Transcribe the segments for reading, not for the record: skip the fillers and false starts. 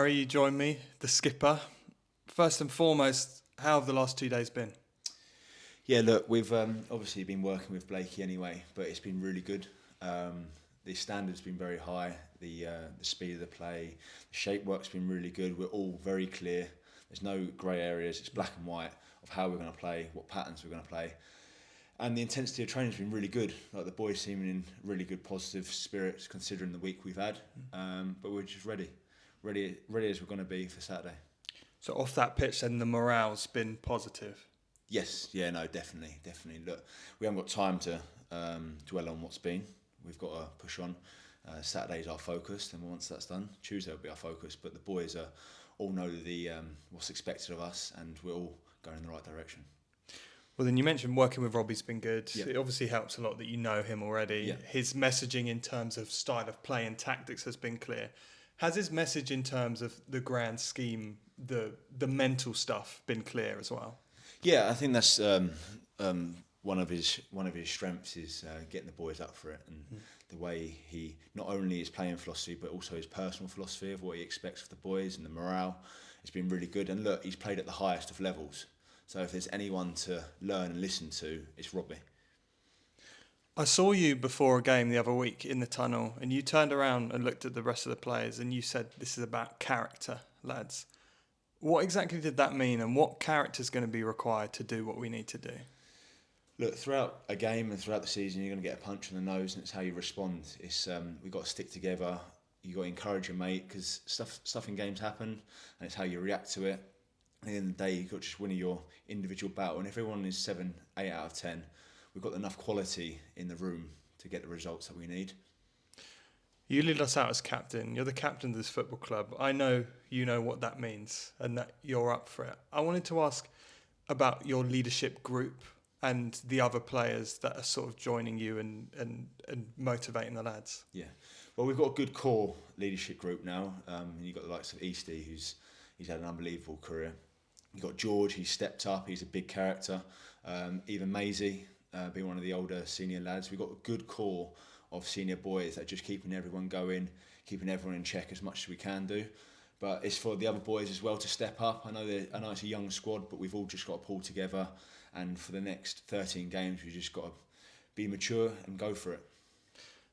Harry, you join me, the skipper. First and foremost, how have the last 2 days been? Yeah, look, we've obviously been working with Blakey anyway, but it's been really good. The standard's been very high, the speed of the play, the shape work's been really good. We're all very clear. There's no grey areas. It's black and white of how we're going to play, what patterns we're going to play. And the intensity of training's been really good. Like the boys seeming in really good positive spirits considering the week we've had. But we're just ready as we're going to be for Saturday. So off that pitch then, the morale's been positive. Yes, yeah, no, definitely. Look, we haven't got time to dwell on what's been. We've got to push on. Saturday's our focus, and once that's done, Tuesday will be our focus. But the boys all know what's expected of us, and we're all going in the right direction. Well, then you mentioned working with Robbie's been good. Yeah. It obviously helps a lot that you know him already. Yeah. His messaging in terms of style of play and tactics has been clear. Has his message in terms of the grand scheme, the mental stuff, been clear as well? Yeah, I think that's one of his strengths is getting the boys up for it, and the way he not only his playing philosophy but also his personal philosophy of what he expects of the boys and the morale. It's been really good, and look, he's played at the highest of levels. So if there's anyone to learn and listen to, it's Robbie. I saw you before a game the other week in the tunnel, and you turned around and looked at the rest of the players and you said, "This is about character, lads." What exactly did that mean, and what character is going to be required to do what we need to do? Look, throughout a game and throughout the season, you're going to get a punch in the nose, and it's how you respond. It's we've got to stick together. You got to encourage your mate, because stuff in games happen, and it's how you react to it. At the end of the day, you've got to just win your individual battle, and if everyone is 7, 8 out of 10, we've got enough quality in the room to get the results that we need. You lead us out as captain. You're the captain of this football club. I know you know what that means and that you're up for it. I wanted to ask about your leadership group and the other players that are sort of joining you and motivating the lads. Yeah, well, we've got a good core leadership group now. You've got the likes of Eastie, he's had an unbelievable career. You've got George, he's stepped up, he's a big character. Even Maisie, being one of the older senior lads. We've got a good core of senior boys that are just keeping everyone going, keeping everyone in check as much as we can do. But it's for the other boys as well to step up. I know it's a young squad, but we've all just got to pull together. And for the next 13 games, we've just got to be mature and go for it.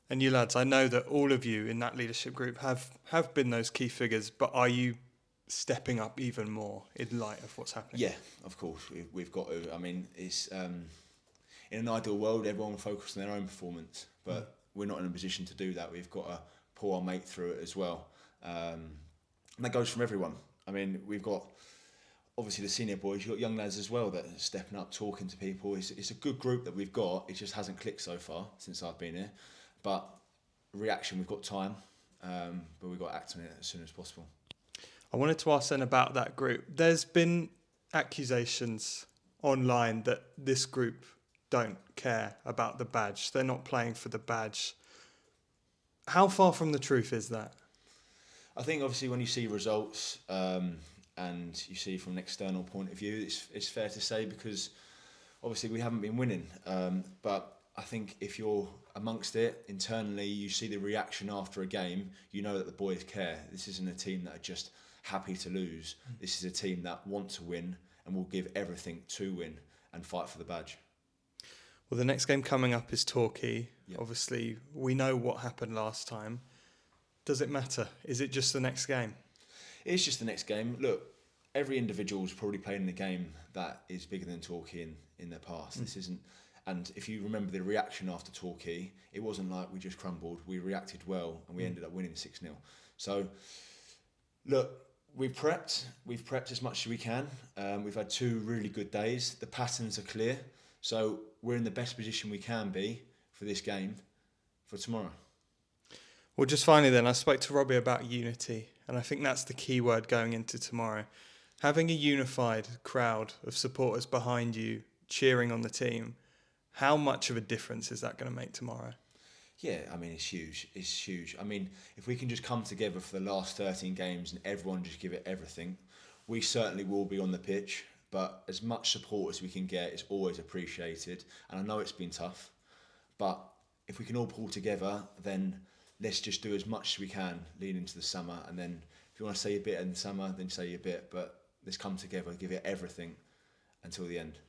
And you lads, I know that all of you in that leadership group have been those key figures, but are you stepping up even more in light of what's happening? Yeah, of course. We've got to. I mean, it's in an ideal world, everyone will focus on their own performance, but we're not in a position to do that. We've got to pull our mate through it as well. And that goes from everyone. I mean, we've got obviously the senior boys, you've got young lads as well that are stepping up, talking to people. It's a good group that we've got. It just hasn't clicked so far since I've been here. But reaction, we've got time, but we've got to act on it as soon as possible. I wanted to ask then about that group. There's been accusations online that this group don't care about the badge. They're not playing for the badge. How far from the truth is that? I think obviously when you see results and you see from an external point of view, it's fair to say, because obviously we haven't been winning. But I think if you're amongst it internally, you see the reaction after a game, you know that the boys care. This isn't a team that are just happy to lose. This is a team that want to win and will give everything to win and fight for the badge. Well, the next game coming up is Torquay. Yep. Obviously, we know what happened last time. Does it matter? Is it just the next game? It's just the next game. Look, every individual's probably played in a game that is bigger than Torquay in their past. This isn't. And if you remember the reaction after Torquay, it wasn't like we just crumbled. We reacted well and we ended up winning 6-0. So, look, we've prepped as much as we can. We've had 2 really good days. The patterns are clear. So we're in the best position we can be for this game for tomorrow. Well, just finally then, I spoke to Robbie about unity, and I think that's the key word going into tomorrow. Having a unified crowd of supporters behind you, cheering on the team, how much of a difference is that going to make tomorrow? Yeah, I mean, it's huge. It's huge. I mean, if we can just come together for the last 13 games and everyone just give it everything, we certainly will be on the pitch. But as much support as we can get is always appreciated. And I know it's been tough. But if we can all pull together, then let's just do as much as we can leading into the summer and then if you want to say your bit in the summer, then say your bit. But let's come together, give it everything until the end.